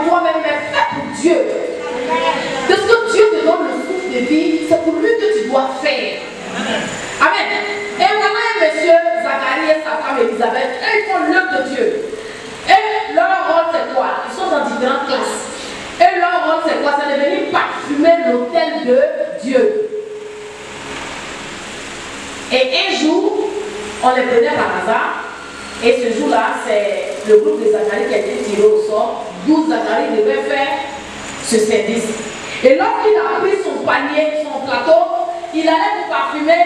toi-même, mais fais pour Dieu. Parce que Dieu te donne le souffle de vie, c'est pour lui que tu dois faire. Amen. Et maintenant, un monsieur, Zacharie et sa femme Elisabeth, eux, ils font l'œuvre de Dieu. Et leur rôle, c'est quoi? Ils sont dans différentes classes. Et leur rôle, c'est quoi? C'est de venir parfumer l'autel de Dieu. Et un jour, on les prenait par hasard. Et ce jour-là, c'est le groupe de Zacharie qui a été tiré au sort, d'où Zacharie devait faire ce service. Et lorsqu'il a pris son panier, son plateau, il allait pour parfumer.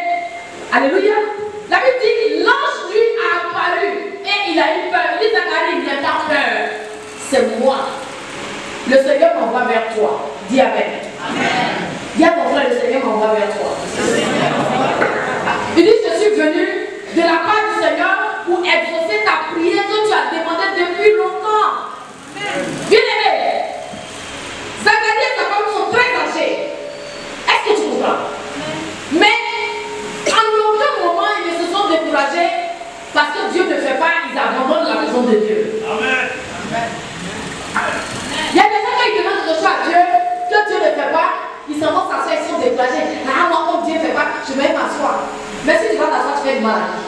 Alléluia. La Bible dit, l'ange lui a apparu et il a eu peur. Il dit, Zacharie, il n'a pas peur. C'est moi. Le Seigneur m'envoie vers toi. Dis Amen. Amen. Dis à ton frère, le Seigneur m'envoie vers toi. Il dit, je suis venu de la part du Seigneur pour exaucer ta prière que tu as demandé depuis longtemps. Bien aimé, Zacharie et sa femme sont très âgés. Est-ce que tu comprends? Mais en aucun moment ils ne se sont découragés parce que Dieu ne fait pas, ils abandonnent la maison de Dieu. Amen. Il y a des gens qui demandent quelque chose à Dieu, que Dieu ne fait pas, ils s'en vont s'asseoir, ils sont découragés. Ah, moi, comme Dieu ne fait pas, je vais m'asseoir. Mais si tu vas t'asseoir, tu fais du mal à qui?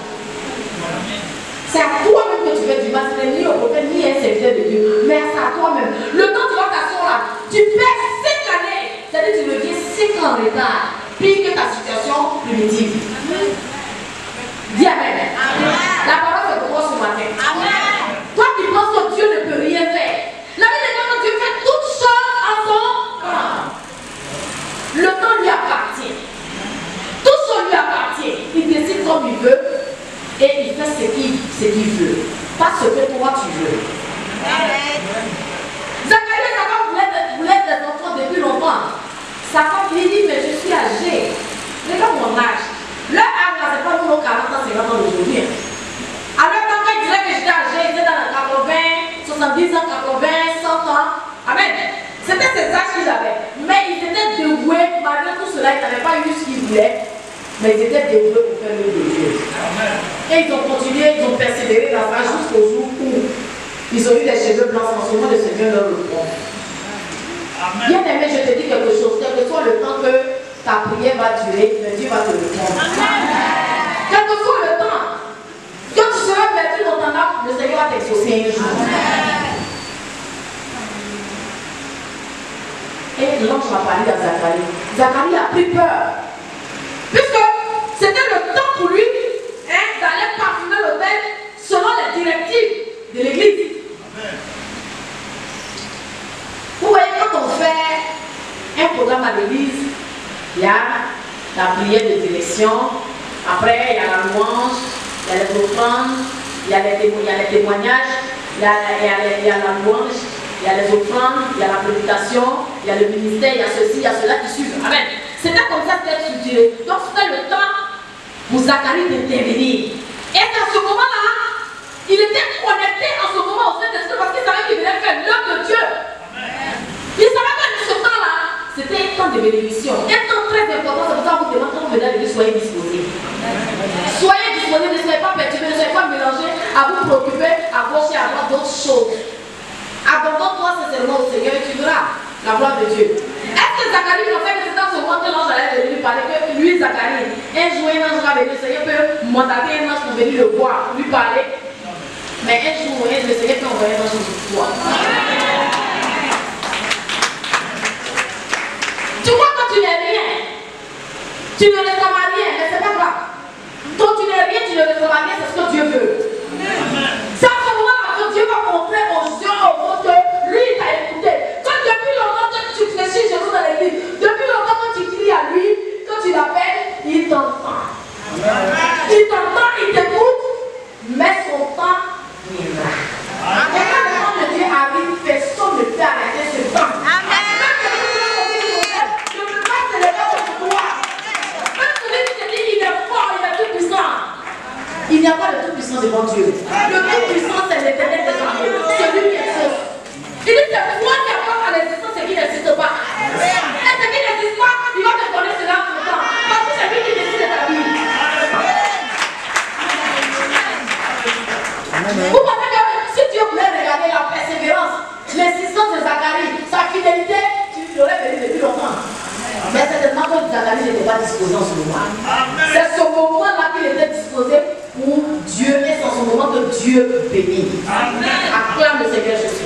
C'est à toi-même que tu fais du mal, ce n'est ni au prophète, ni un serviteur de Dieu, mais c'est à toi-même. Le temps tu vas t'asseoir là, tu perds 5 années, c'est-à-dire que tu reviens 5 ans en retard, pire que ta situation primitive. Dis Amen. Amen. La parole c'est pour toi ce matin. Amen. Toi qui penses que Dieu ne peut rien faire, la Bible dit que Dieu fait toutes choses en son temps. Le temps lui appartient. Tout ça lui appartient. Il décide comme il veut. Et il fait ce qu'il veut. Pas ce que toi tu veux. Zacharie, sa femme voulait des enfants depuis longtemps. Sa femme lui dit, mais je suis âgée. Regarde mon âge. Leur âge, là, c'est pas nous nos 40 ans, 50 ans d'aujourd'hui. Alors, quand il disait que j'étais âgée, il était dans les 80, 70 ans, 80, 100 ans. Amen. C'était ces âges qu'ils avaient. Mais ils étaient dévoués, malgré tout cela, ils n'avaient pas eu ce qu'ils voulaient. Mais ils étaient dévoués pour faire l'œuvre de Dieu. Et ils ont continué, ils ont persévéré dans ça jusqu'au jour où ils ont eu des cheveux blancs. En ce moment, le Seigneur leur le prend. Bien aimé, je te dis quelque chose. Quel que soit le temps que ta prière va durer, mais Dieu va te répondre. Quel que soit le temps, quand tu seras perdu dans ton âme, le Seigneur va t'exaucer un jour. Et l'ange m'a parlé à Zacharie. Zacharie a pris peur. Puisque c'était le temps pour lui d'aller parfumer l'autel selon les directives de l'église. Vous voyez, quand on fait un programme à l'église, il y a la prière de direction, après il y a la louange, il y a les offrandes, il y a les témoignages, il y a la louange, il y a les offrandes, il y a la prédication, il y a le ministère, il y a ceci, il y a cela qui suivent. Amen. C'était comme ça, c'était structuré. Donc c'était le temps pour Zacharie d'intervenir. Et à ce moment-là, il était connecté en ce moment au Saint-Esprit parce qu'il savait qu'il venait faire l'œuvre de Dieu. Amen. Il savait que ce temps-là, c'était un temps de bénédiction. Un temps très important, c'est pour ça que vous demandez quand vous venez à l'église, soyez disposés. Soyez disposés, ne soyez pas perturbés, ne soyez pas mélangés à vous préoccuper, à gauche et à droite d'autres choses. Abandonne-toi sincèrement au Seigneur et tu verras la gloire de Dieu. Est-ce que Zacharie pensait que c'était dans ce moment que l'ange allait venir lui parler, que lui, Zacharie, un jour un ange va venir, le Seigneur peut mandater un ange pour venir le voir, pour lui parler. Mais un jour, le Seigneur peut envoyer un ange pour toi. Tu crois que tu n'es rien. Tu ne recevras rien, mais c'est pas grave. Quand tu n'es rien, tu ne recevras rien, c'est ce que Dieu veut. C'est à ce moment-là que Dieu va montrer aux yeux, aux autres, que lui, il t'a écouté. Quand depuis longtemps que tu fléchis chez nous dans l'église, depuis longtemps que tu cries à lui, quand tu l'appelles, il t'entend. Il t'entend, il t'écoute, mais son temps viendra. Et quand le temps de Dieu arrive, personne ne peut arrêter ce temps. Il n'y a pas de tout-puissant devant Dieu. Le tout-puissant, c'est l'Éternel des armées. C'est lui qui exauce. Il dit, c'est moi qui apporte à l'existence ce qui n'existe pas. Et ce qui n'existe pas, il va te donner cela en ce temps. Parce que c'est lui qui décide de ta vie. Vous pensez que si Dieu voulait regarder la persévérance, l'insistance de Zacharie, fidélité, tu l'aurais venu depuis longtemps. Mais certainement que Zacharie n'était pas disposé en ce moment. C'est ce moment-là qu'il était disposé pour Dieu et c'est en ce moment que Dieu bénit. Acclame le Seigneur Jésus.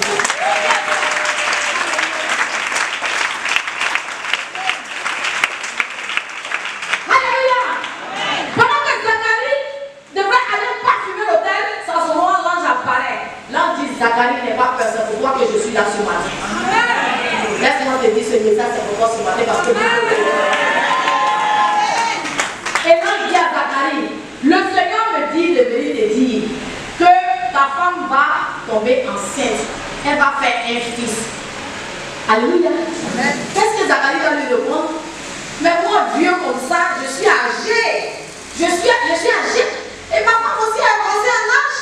Alléluia. Pendant que Zacharie devrait aller parfumer l'autel, c'est en ce moment l'ange apparaît. L'ange dit Zacharie n'est pas peur, c'est pour toi que je suis là ce matin. Laisse-moi te dire ce message, c'est pour toi ce matin parce que et l'ange dit à Zacharie, le Seigneur me dit de venir te dire que ta femme va tomber enceinte. Elle va faire un fils. Alléluia. Qu'est-ce que Zacharie va lui répondre? Mais moi, vieux comme ça, je suis âgé. Je suis âgé. Et ma femme aussi a avancé en âge.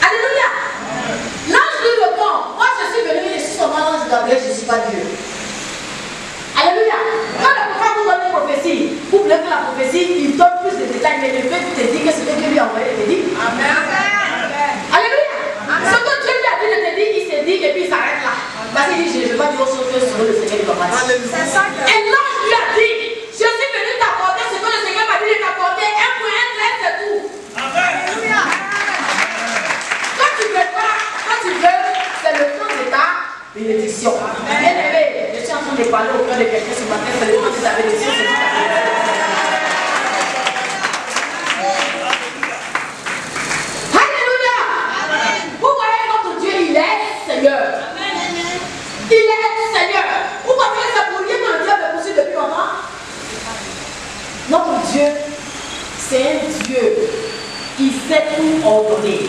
Alléluia. L'ange lui répond, moi je suis venu, je suis seulement l'ange Gabriel, je ne suis pas Dieu. Alléluia. Quand le prophète vous donne une prophétie, vous voulez que la prophétie, il donne plus de détails, mais le fait de te dire que ce que Dieu lui a envoyé, il te dit. Amen. Alléluia. Ce que Dieu lui a dit de te dire, il s'est dit et puis il s'arrête là. Parce qu'il dit, je ne vais pas dire autre chose que ce que le Seigneur lui a dit. Et l'ange lui a dit, je suis venu t'apporter ce que le Seigneur m'a dit de t'apporter, un point, un trait, c'est tout. Alléluia. Quand tu veux pas, quand tu veux, c'est le temps de ta bénédiction. Bien aimé, je suis en train de parler au cœur de quelqu'un ce matin, c'est le temps de ta bénédiction, c'est tout à fait. Alléluia. Vous voyez notre Dieu, il est Seigneur. Il est Seigneur. Vous pensez que c'est pour rien que le diable est possible depuis longtemps? Notre Dieu, c'est un Dieu qui sait tout ordonner.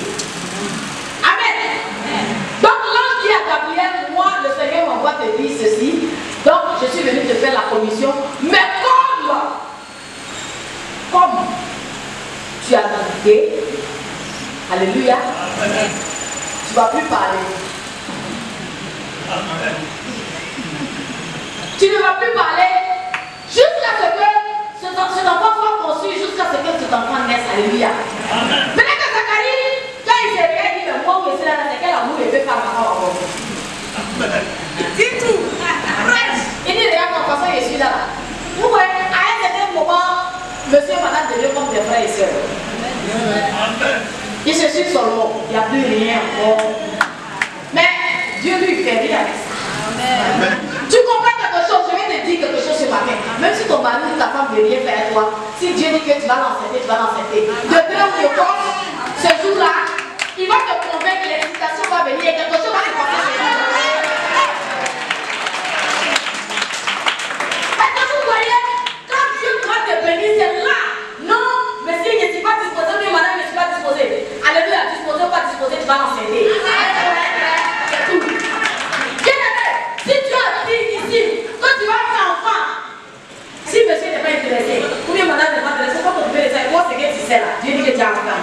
Amen. Donc l'ange dit à Gabriel, moi le Seigneur m'envoie te dire ceci. Donc je suis venu te faire la commission. Mais comme tu as quitté, alléluia, tu ne vas plus parler. Tu ne vas plus parler jusqu'à ce que cet enfant soit conçu, jusqu'à ce que cet enfant naisse. Alléluia. Maintenant que Zacharie, quand il s'est réveillé, il dit, mais moi où est-ce là, c'est quel amour il peut faire ma femme. Dis tout. Il dit, regarde, de toute façon, je suis là. Vous voyez, à un certain moment, monsieur et madame deviennent comme des frères et sœurs. Il se suit seulement, il n'y a plus rien encore. Mais Dieu lui fait rien avec ça. Tu comprends quelque chose, je vais te dire quelque chose ce matin. Même si ton mari ou ta femme ne veut rien faire à toi, si Dieu dit que tu vas l'enceinte, tu vas l'enceinte. De demain ou de force, ce jour-là, il va te convaincre que l'excitation va venir et quelque chose va se passer ce jour-là. Maintenant, vous voyez, quand Dieu doit te bénir, c'est là. Non, monsieur, je ne suis pas disposé, mais madame, je ne suis pas disposé. Alléluia, disposé ou pas disposé, tu vas l'enceinte. C'est tout. Si tu as dit ici que tu vas faire enfant, si monsieur n'est pas intéressé, ou bien madame n'est pas intéressée, comment tu peux le faire? Moi, c'est que tu sais là. Dieu dit que tu as enfant.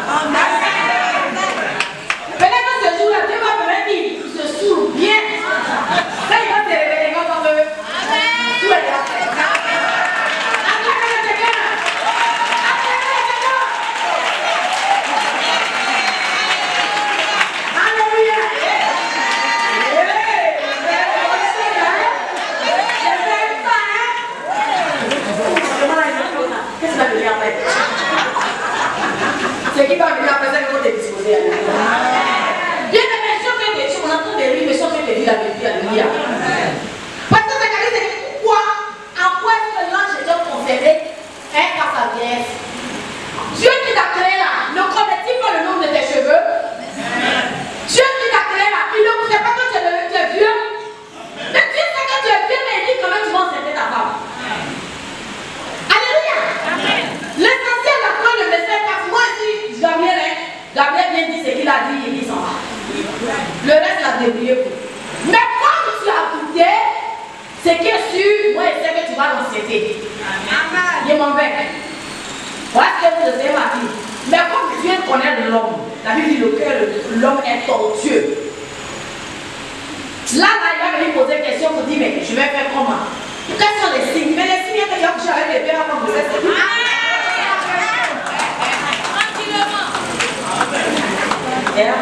Peut-être que ce jour-là, Dieu va te mettre, il se saoule bien. Là, il va te réveiller comme on veut. Tout est là. C'est qui va venir après ça que vous êtes disposé à lui. Bien aimé, je fais des choses, on entend des rimes, mais je fais des vies, alléluia. Parce que Zacharie, c'est pourquoi, en quoi est-ce que l'ange est conservé par sa vieillesse? Dieu qui t'a créé là, ne connaît-il pas le nombre de tes cheveux? Dieu qui t'a créé là, il ne sait pas que tu es vieux. Mais Dieu sait que tu es vieux, mais il dit quand même tu vas enceinte ta femme. Alléluia. L'essentiel là, quand le message passe, moi ici, Gabriel vient dire ce qu'il a dit, il s'en va. Le reste l'a débrouillé pour. Mais comme tu as douté, c'est que sûr, moi je sais que tu vas l'enceinter. Je m'en vais. Voilà ce que vous avez ma vie. Mais comme Dieu connaît l'homme, la Bible dit le cœur de l'homme est tortueux. Là, il va venir poser des questions pour dire, mais je vais faire comment? Quels sont les signes? Mais les signes que j'ai couché avec les pères avant de vous êtes. Et là,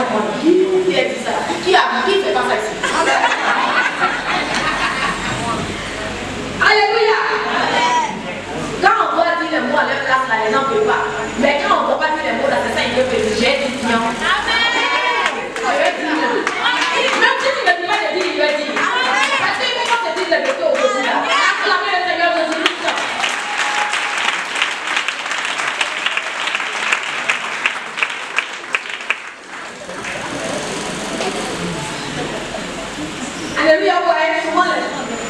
qui a dit ça? Qui fait pas ça ici?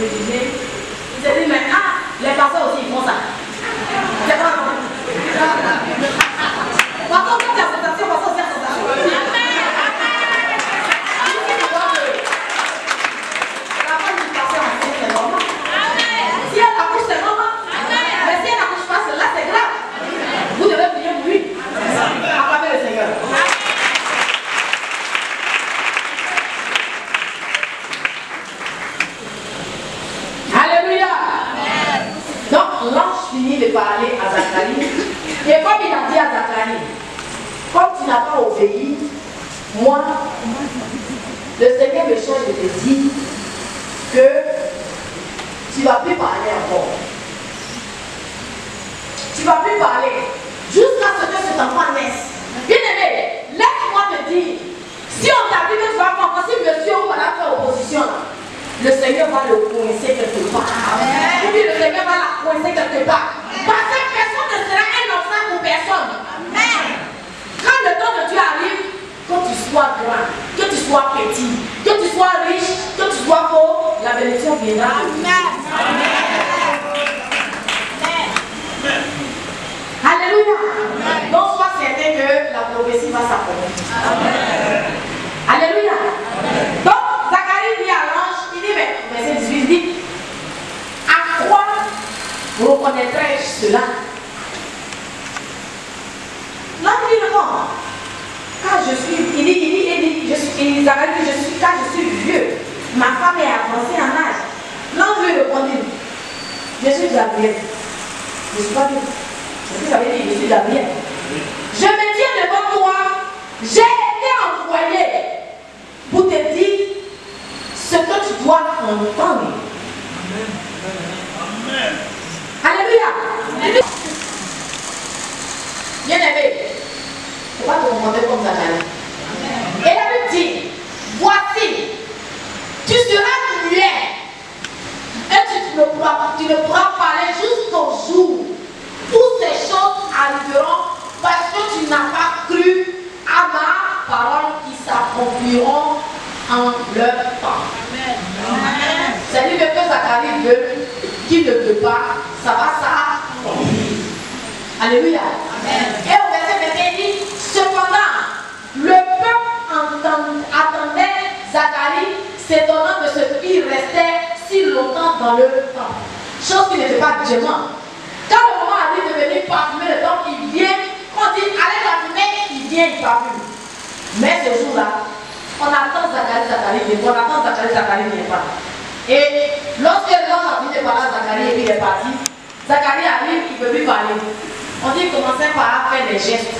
cuisiner. Il s'est dit, mais les pasteurs aussi, ils font ça. C'est pas vrai. Pasteur, quand tu as sensation, pasteur, c'est sensation. La femme du pasteur, c'est normal. Si elle accouche, c'est normal. Mais si elle n'accouche pas, là, c'est grave. Vous devez prier pour lui. Acclamez le Seigneur. Alléluia. Donc l'ange finit de parler à Zacharie. Et comme il a dit à Zacharie, comme tu n'as pas obéi, moi, le Seigneur me change de te dire que tu ne vas plus parler encore. Tu ne vas plus parler jusqu'à ce que cet enfant naisse. Bien aimé, laisse-moi te dire, si on t'a dit que tu vas comprendre, si monsieur ou madame fait opposition, le Seigneur va le coincer quelque part. Ou bien le Seigneur va la coincer quelque part. Parce que personne ne sera un enfant pour personne. Amen. Quand le temps de Dieu arrive, que tu sois grand, que tu sois petit, que tu sois riche, que tu sois pauvre, la bénédiction viendra. Amen. Amen. Alléluia. Donc sois certain que la prophétie va s'accomplir. Alléluia. Donc Zacharie dit à l'ange, il dit, mais verset 18, il dit, à quoi reconnaîtrai-je cela? L'ange dit, non, car je suis, Zacharie dit, car je suis vieux, ma femme est avancée en âge. L'ange lui répondit, je suis Gabriel. Je ne suis pas vieux. C'est ce que ça veut dire, je suis Gabriel. Je me tiens devant toi, j'ai été envoyé pour te dire ce que tu dois entendre. Amen. Alléluia. Bien aimé, il ne faut pas te demander comme Zacharie. Et la Bible dit, voici, tu seras muet et tu ne pourras parler jusqu'au jour où ces choses arriveront parce que tu n'as pas cru à ma parole qui s'accompliront en leur temps. Amen. C'est-à-dire que Zacharie veut, qui ne veut pas, ça va s'accomplir. Alléluia. Amen. Et au verset 21, il dit, cependant, le peuple attendait Zacharie, s'étonnant de ce qu'il restait si longtemps dans le temps. Chose qui n'était pas habituellement. Quand le moment arrive de venir parfumer le temple, il vient, on dit, allez parfumer, il vient, il parfume. Mais ce jour-là, on attend Zacharie ne vient pas. Et lorsque l'homme a fini de parler à Zacharie et puis il est parti, Zacharie arrive, il ne peut plus parler. On dit qu'il commençait par faire des gestes.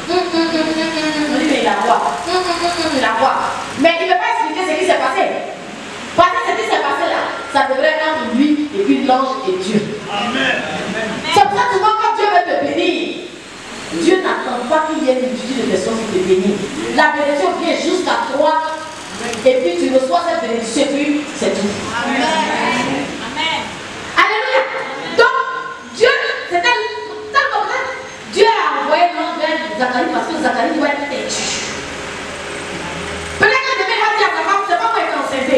On dit mais il a quoi? Il a quoi? Mais il ne peut pas expliquer ce qui s'est passé. Parce que ce qui s'est passé là, ça devrait être entre lui et puis l'ange et Dieu. Amen. C'est pour ça que souvent quand Dieu veut te bénir, Dieu n'attend pas qu'il y ait une multitude de personnes qui te bénissent. La bénédiction vient jusqu'à toi et puis tu reçois cette bénédiction et puis c'est tout. Amen. Amen. Alléluia. Donc, Dieu, c'était comme ça. Dieu a envoyé l'ange vers Zacharie parce que Zacharie doit être têtu. Peut-être que demain il va dire à sa femme, c'est pas moi qui est enceinte.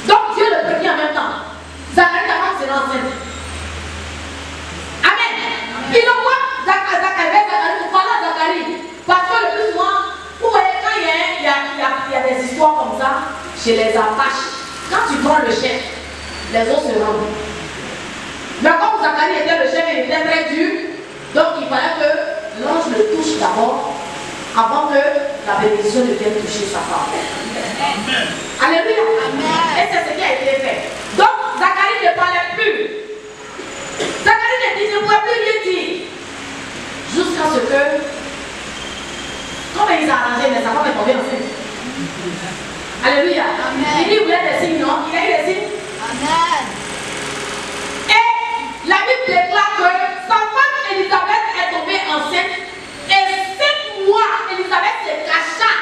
Donc Dieu le prédit en même temps. Zacharie, ta femme, c'est l'enceinte. Amen. Il envoie Zacharie pour parler à Zacharie. Parce que le plus souvent, vous voyez, quand il y a des histoires comme ça, chez les Apaches, quand tu prends le chef, les autres se rendent. Mais comme Zacharie était le chef, il était très dur, donc il fallait que l'ange le touche d'abord, avant que la bénédiction ne vienne toucher sa femme. Amen. Alléluia. Amen. Et c'est ce qui a été fait. Donc Zacharie ne parlait plus. Zacharie ne pouvait plus rien dire. Jusqu'à ce que, comme il s'est arrangé, mais sa femme est tombée enceinte. Alléluia. Amen. Il dit, vous voulez des signes, non? Il a eu des signes. Amen. Et la Bible déclare que sa femme Élisabeth est tombée enceinte. Et 7 mois, Élisabeth se cacha.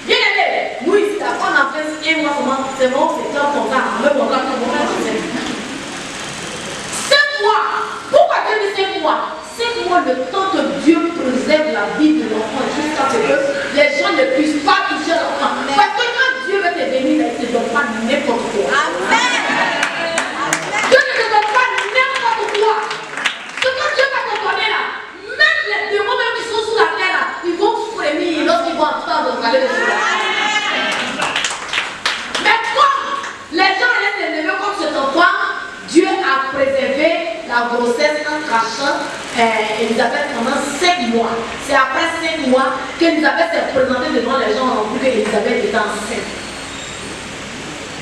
Bien aimé, nous ici, on a fait 1 mois seulement, c'est bon, c'est comme ton cas, on veut mon cas, on va faire 7 mois. Pourquoi Dieu dit 5 mois? 5 mois, le temps que Dieu préserve la vie de l'enfant jusqu'à ce que les gens ne puissent pas toucher l'enfant. Parce que quand Dieu veut te bénir, il ne te donne pas n'importe quoi. Amen. la grossesse en cachant Elisabeth pendant 5 mois. C'est après 5 mois qu'Elisabeth s'est présentée devant les gens en plus qu'Elisabeth était enceinte.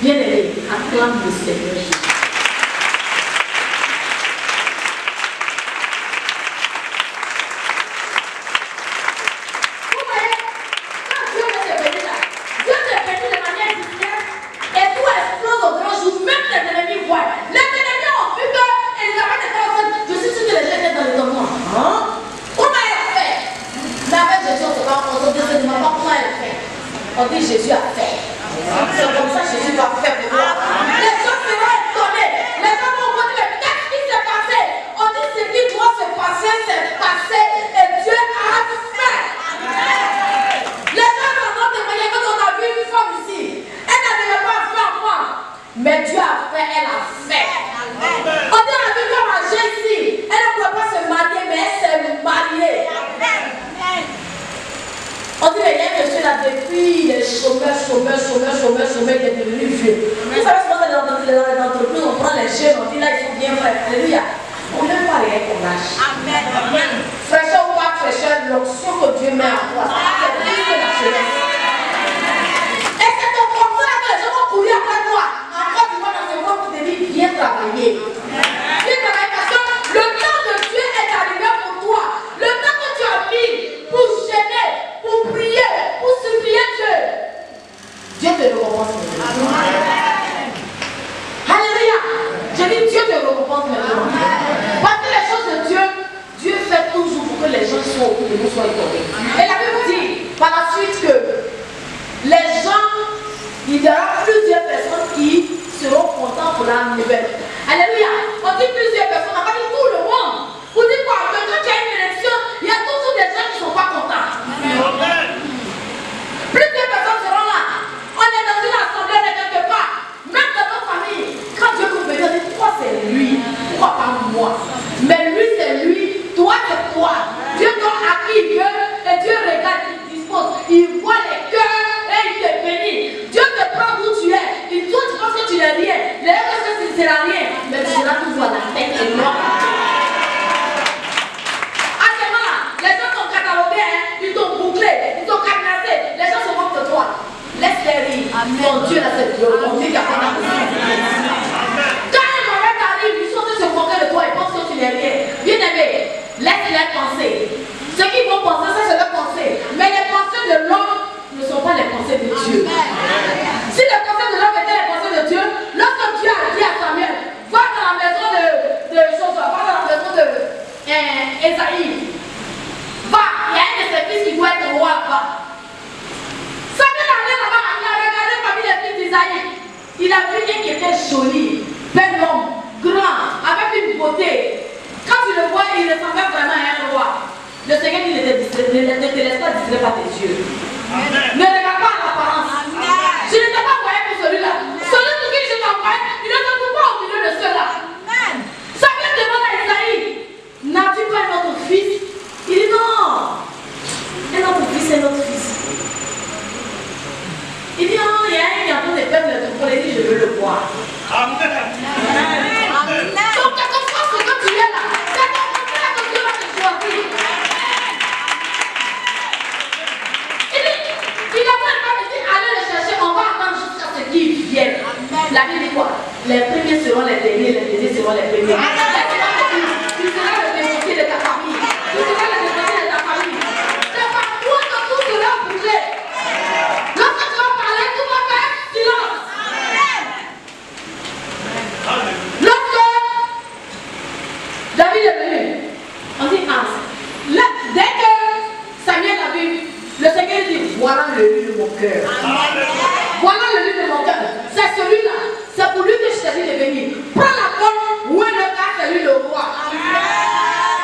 Bien aimé, acclame le Seigneur Jésus. On dit Jésus a fait. C'est comme ça que Jésus va faire pour moi. Les gens seront étonnés. Les gens vont dire, mais qu'est-ce qui s'est passé? On dit ce qui doit se passer, c'est passé. Et Dieu a fait. Les gens vont témoigner quand on a vu une femme ici. Elle n'avait pas fait enfant. Mais Dieu a fait, elle a fait. On dit on a vu une femme âgée ici. Elle ne pouvait pas se marier, mais elle s'est mariée. On dit, il y a un monsieur là, depuis les chômeurs, il est devenu vieux. Vous savez, souvent dans les entreprises, on prend les jeunes, on dit là, ils sont bien faits. Alléluia. On n'aime pas rien qu'on lâche. Amen. Fraîcheur ou pas fraîcheur, l'onction que Dieu met en toi, c'est plus que la jeunesse. Et c'est ton contrat que les gens vont courir après toi. Encore tu vas dans ce monde qui te dit, viens travailler. Viens travailler parce que le temps de Dieu est arrivé pour toi. Le temps que tu as mis pour gêner, pour prier, pour supplier Dieu. Dieu te récompense maintenant. Alléluia. Je dis Dieu te récompense maintenant. Parce que les choses de Dieu, Dieu fait toujours pour que les gens soient autour de nous soient étonnés. Et la Bible dit par la suite que les gens, il y aura plusieurs personnes qui seront contents pour la nouvelle. Alléluia. On dit plusieurs personnes, on n'a pas dit tout le monde. Vous dites quoi? Que quand il y a une élection, il y a toujours des gens qui ne sont pas contents. Plusieurs personnes seront là. On est dans une assemblée de quelque part. Même dans notre famille. Quand Dieu vous bénit, on dit pourquoi c'est lui? Pourquoi pas moi? Mais lui c'est lui, toi c'est toi. Dieu donne à qui il veut et Dieu regarde, il dispose. Il voit les cœurs et il te bénit. Dieu te prend d'où tu es. Toi tu penses que tu n'es rien. Les autres pensent que tu ne seras rien. Mais tu seras toujours à la tête et moi. Les gens t'ont catalogué, ils t'ont bouclé, ils t'ont cadenassé. Les gens se moquent de toi. Laisse-les rire. Ton Dieu là, c'est Dieu. Ton Dieu qui a pas d'argent. Quand un mauvais t'arrive, ils sont en train de se moquer de toi. Ils pensent que tu n'es rien. Bien aimé, laisse-les penser. Ceux qui vont penser, ça c'est leur pensée. Mais les pensées de l'homme ne sont pas les pensées de Dieu. Si les pensées de l'homme étaient les pensées de Dieu, lorsque Dieu a dit à Samuel, va dans la maison de Josué, va dans la maison de Esaïe. Va, il y a un de ses fils qui doit être roi, va. Samuel allait là-bas, il a regardé parmi les fils d'Isaïe. Il a vu un qui était joli, bel homme, grand, avec une beauté. Quand tu le vois, il ressemblait vraiment à un roi. Le Seigneur dit, ne te laisse pas distraire par tes yeux. Amen. Ne regarde pas l'apparence. Je ne t'ai pas envoyé pour celui-là. Celui pour qui je t'envoie, il ne te trouve pas au milieu de ceux-là. Samuel demande à Isaïe, n'as-tu pas notre fils? Il dit non, et notre fils est notre fils. Il dit non, il y a un qui est en train de faire le troupeau, il dit je veux le voir. Amen. Donc quelquefois ce que tu es là, c'est ton frère que Dieu va te choisir. Il a pas dit allez le chercher, on va attendre jusqu'à ce qu'il vienne. La Bible dit quoi? Les premiers seront les derniers, les derniers seront les premiers. Tu seras le démocrate de ta famille. Tu seras le démocrate de ta famille. C'est par toi que tout sera bougé. Lorsque tu vas parler, tout va faire silence. Lorsque David est venu, on dit dès que Samuel a vu, le Seigneur dit voilà le lieu de mon cœur. Voilà le lieu de mon cœur. C'est celui-là. C'est pour lui que je t'ai dit de venir. Prends la porte, où est le gars, c'est lui le roi.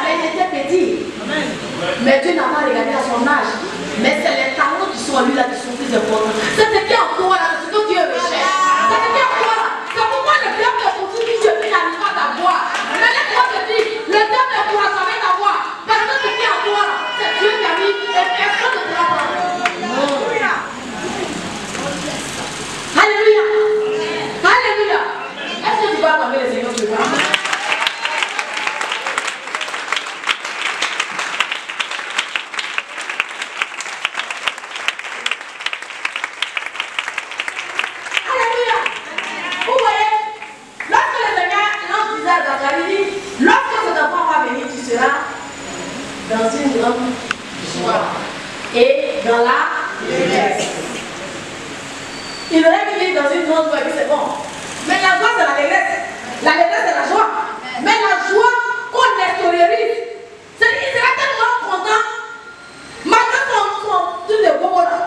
Mais il était petit. Mais Dieu n'a pas regardé à son âge. Mais c'est les talents qui sont à lui là qui sont plus importants. C'est ce qui est en toi là, c'est ce que Dieu recherche. C'est ce qui est en toi là. C'est pourquoi le diable te continue, Dieu n'arrive pas à t'avoir. Mais laisse-moi te dire, le diable ne pourra jamais t'avoir. Parce que ce qui est en toi là, c'est Dieu qui a mis et personne ne pourra pas. Alléluia. Alléluia. Est-ce que tu vas attendre les Seigneurs ce soir? homme joie. Et dans la détresse. Il aurait pu vivre dans une grande joie, et c'est bon. Mais la joie, c'est la détresse. La détresse, c'est la joie. Mais la joie qu'on extériorise, c'est-à-dire qu'il sera tellement content, malgré son truc de bobo là.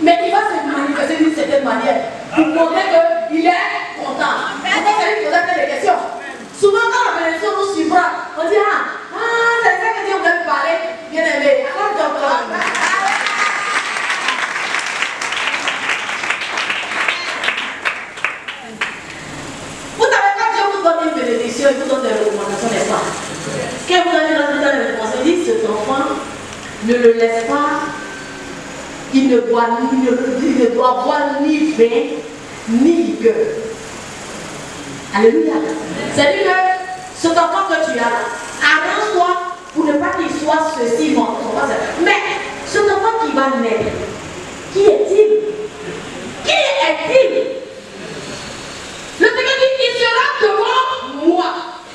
Mais il va se manifester d'une certaine manière pour montrer qu'il est content. Pourquoi ça lui poser des questions? Souvent, quand la bénédiction nous suivra, on dit c'est ça que Dieu voulait me parler, bien aimé. Vous savez, quand Dieu vous donne une bénédiction, il vous donne des recommandations, n'est-ce pas? Quand vous avez dans les réponses, il dit cet enfant, ne le laisse pas, il ne doit boire ni vin, ni liqueur. Alléluia. C'est-à-dire que cet enfant que tu as, arrange-toi pour ne pas qu'il soit ceci, non. Mais cet enfant qui va naître, qui est-il? Qui est-il? Le Seigneur dit qu'il sera devant moi.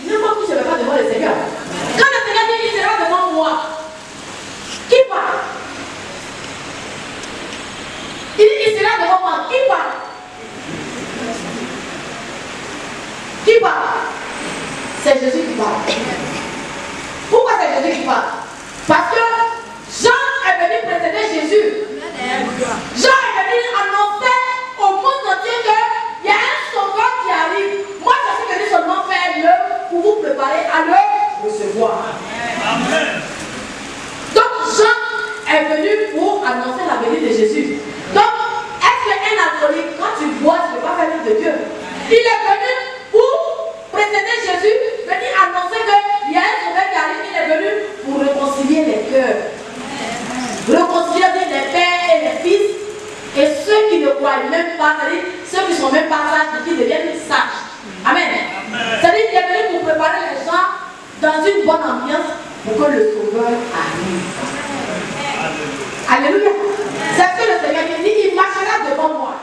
N'importe qui ne se met pas devant le Seigneur. Quand le Seigneur dit qu'il sera devant moi, qui parle? Il dit qu'il sera devant moi. Qui parle? Qui parle? C'est Jésus qui parle. Pourquoi c'est Jésus qui parle? Parce que Jean est venu précéder Jésus. Jean est venu annoncer au monde entier qu'il y a un sauveur qui arrive. Moi, je suis venu seulement faire l'œuvre pour vous préparer à le recevoir. Amen. Donc, Jean est venu pour annoncer la venue de Jésus. Donc, est-ce qu'un alcoolique, quand tu bois, tu ne peux pas faire l'œuvre de Dieu? Il est venu pour précéder Jésus, venir annoncer qu'il y a un sauveur qui arrive. Il est venu pour réconcilier les cœurs. Réconcilier les pères et les fils. Et ceux qui ne croient même pas, c'est-à-dire ceux qui ne sont même pas sages, qui deviennent sages. Amen. C'est-à-dire qu'il est venu pour préparer les gens dans une bonne ambiance pour que le sauveur arrive. Alléluia. C'est ce que le Seigneur dit. Il marchera devant moi.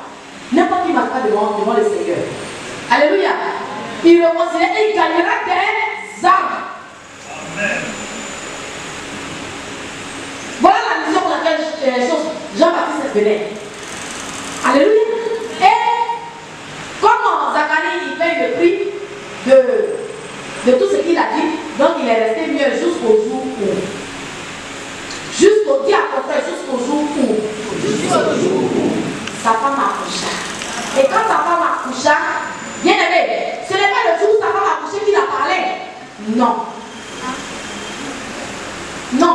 N'importe qui ne marche pas devant le Seigneur. Alléluia. Il réconciliera et il gagnera des âmes. Amen. Voilà la mission pour laquelle Jean-Baptiste venait. Alléluia. Et comment Zacharie il paye le prix de tout ce qu'il a dit, donc il est resté mieux jusqu'au jour où. Jusqu'au jour où sa femme accoucha. Et quand sa femme accoucha, bien aimé, ce n'est pas le jour où sa femme accoucha qu'il a parlé. Non. Non.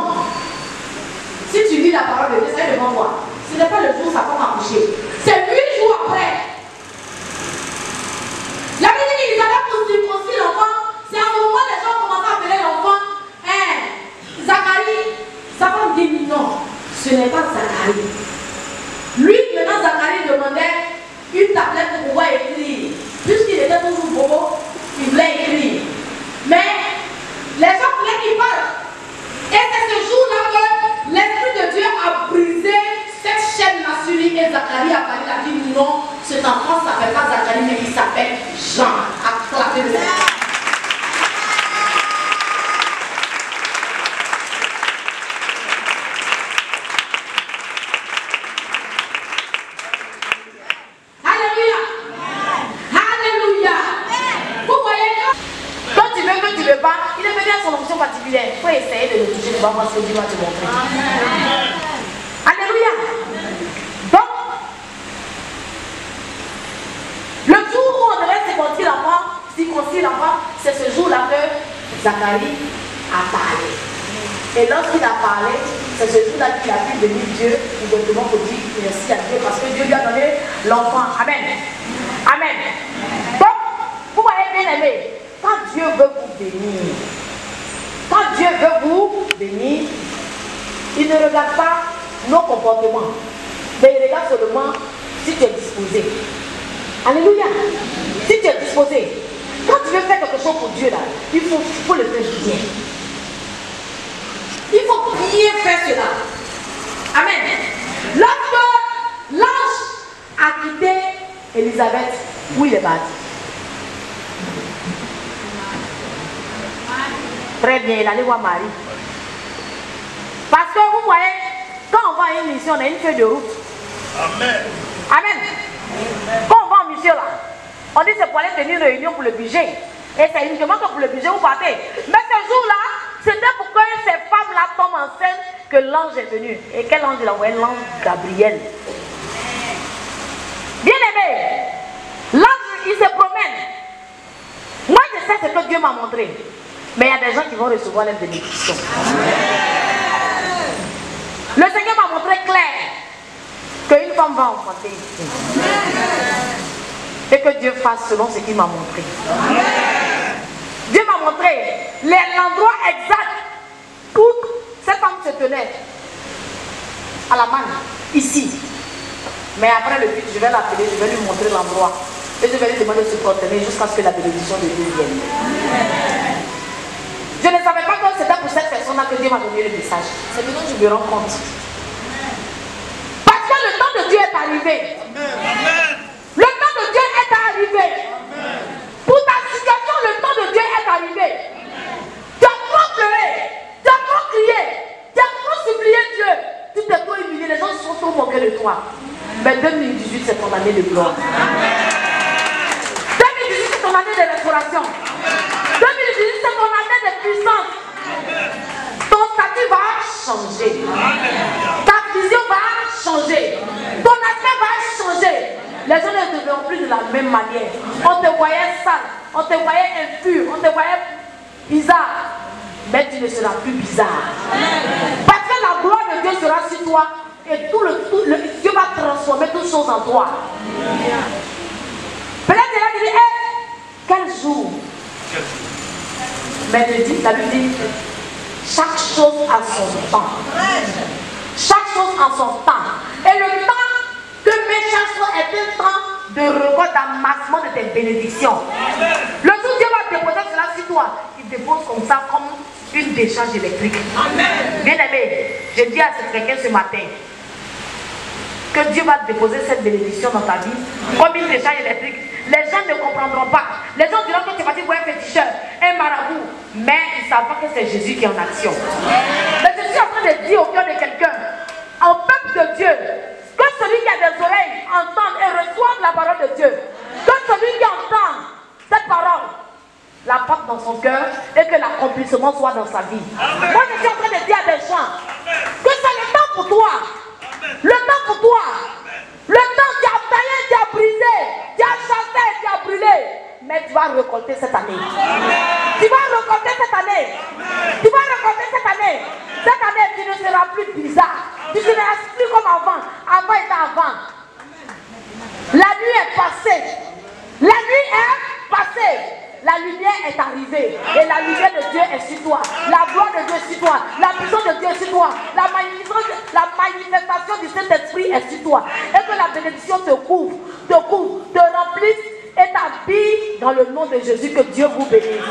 Si tu lis la parole de Dieu, c'est devant moi. Ce n'est pas le jour où sa femme accoucha. C'est 8 jours après. La Bible dit qu'ils allaient pour circoncire l'enfant. C'est à ce moment les gens commencent à appeler l'enfant Zacharie. Sa femme dit non, ce n'est pas Zacharie. Lui, maintenant, Zacharie demandait une tablette pour pouvoir écrire. Puisqu'il était toujours bobo, il voulait écrire. Mais les gens voulaient qu'il parle. Et c'est ce jour-là que l'Esprit de Dieu a brisé cette chaîne-là sur lui. Et Zacharie a parlé, il a dit non, cet enfant ne s'appelle pas Zacharie, mais il s'appelle Jean. Acclamez le Seigneur. Particulière. Il faut essayer de le toucher, tu vas voir ce que Dieu va te montrer. Amen. Alléluia. Donc, le jour où on devait circoncire l'enfant, c'est ce jour-là que Zacharie a parlé. Et lorsqu'il a parlé, c'est ce jour-là qu'il a pu venir Dieu ouvertement pour dire merci à Dieu parce que Dieu lui a donné l'enfant. Amen. Amen. Donc, vous voyez bien aimé, quand Dieu veut vous bénir, quand Dieu veut vous bénir, il ne regarde pas nos comportements, mais il regarde seulement si tu es disposé. Alléluia. Si tu es disposé, quand tu veux faire quelque chose pour Dieu, là, il faut le faire bien. Il faut bien faire cela. Amen. Lorsque l'ange a quitté Élisabeth, où il est parti? Très bien, il allait voir Marie. Parce que vous voyez, quand on va à une mission, on a une feuille de route. Amen. Amen. Quand on va en mission là, on dit c'est pour aller tenir une réunion pour le budget. Et c'est uniquement que pour le budget vous partez. Mais ce jour-là, c'était pour que ces femmes-là tombent enceintes que l'ange est venu. Et quel ange il a envoyé? L'ange Gabriel. Bien aimé, l'ange il se promène. Moi je sais ce que Dieu m'a montré. Mais il y a des gens qui vont recevoir les bénédictions. Le Seigneur m'a montré clair qu'une femme va enfanter ici. Et que Dieu fasse selon ce qu'il m'a montré. Dieu m'a montré l'endroit exact où cette femme se tenait. À la main, ici. Mais après le but, je vais l'appeler, je vais lui montrer l'endroit. Et je vais lui demander de se protéger jusqu'à ce que la bénédiction de Dieu vienne. Je ne savais pas que c'était pour cette personne-là que Dieu m'a donné le message. C'est maintenant que je me rends compte. Parce que le temps de Dieu est arrivé. Le temps de Dieu est arrivé. Pour ta situation, le temps de Dieu est arrivé. Tu as trop pleuré, tu as trop crié, tu as trop supplié Dieu. Tu t'es trop humilié, les gens se sont trop moqués de toi. Mais 2018, c'est ton année de gloire. 2018, c'est ton année de restauration. 2018, c'est ton année de puissance. Ton statut va changer. Ta vision va changer. Ton aspect va changer. Les gens ne te verront plus de la même manière. On te voyait sale, on te voyait impur, on te voyait bizarre. Mais tu ne seras plus bizarre. Parce que la gloire de Dieu sera sur toi. Et Dieu va transformer toutes choses en toi. Peut-être qu'il a dit, hey, quel jour. Mais la Bible dit, chaque chose a son temps. Chaque chose a son temps. Et le temps que mes chaque chose est un temps de record, d'amassement de tes bénédictions. Le jour où Dieu va déposer cela sur toi, il dépose comme ça, comme une décharge électrique. Bien aimé, je dis à quelqu'un ce matin que Dieu va déposer cette bénédiction dans ta vie comme une décharge électrique. Les gens ne comprendront pas. Les gens diront que tu vas dire un féticheur, un marabout, mais ils ne savent pas que c'est Jésus qui est en action. Mais je suis en train de dire au cœur de quelqu'un, au peuple de Dieu, que celui qui a des oreilles entende et reçoive la parole de Dieu. Que celui qui entend cette parole la porte dans son cœur et que l'accomplissement soit dans sa vie. Moi je suis en train de dire à des gens que c'est le temps pour toi. Le temps pour toi. Le temps tu as taillé, tu as brisé, tu as chassé, tu as brûlé. Mais tu vas récolter cette année. Tu vas récolter cette année. Tu vas récolter cette année. Cette année, tu ne seras plus bizarre. Tu ne seras plus comme avant. Avant était avant. La nuit est passée. La nuit est passée. La lumière est arrivée. Et la lumière de Dieu est sur toi. La gloire de Dieu est sur toi. La puissance de Dieu est sur toi. La manifestation du Saint-Esprit est sur toi. Et que la bénédiction te couvre, te remplisse et t'habille dans le nom de Jésus. Que Dieu vous bénisse.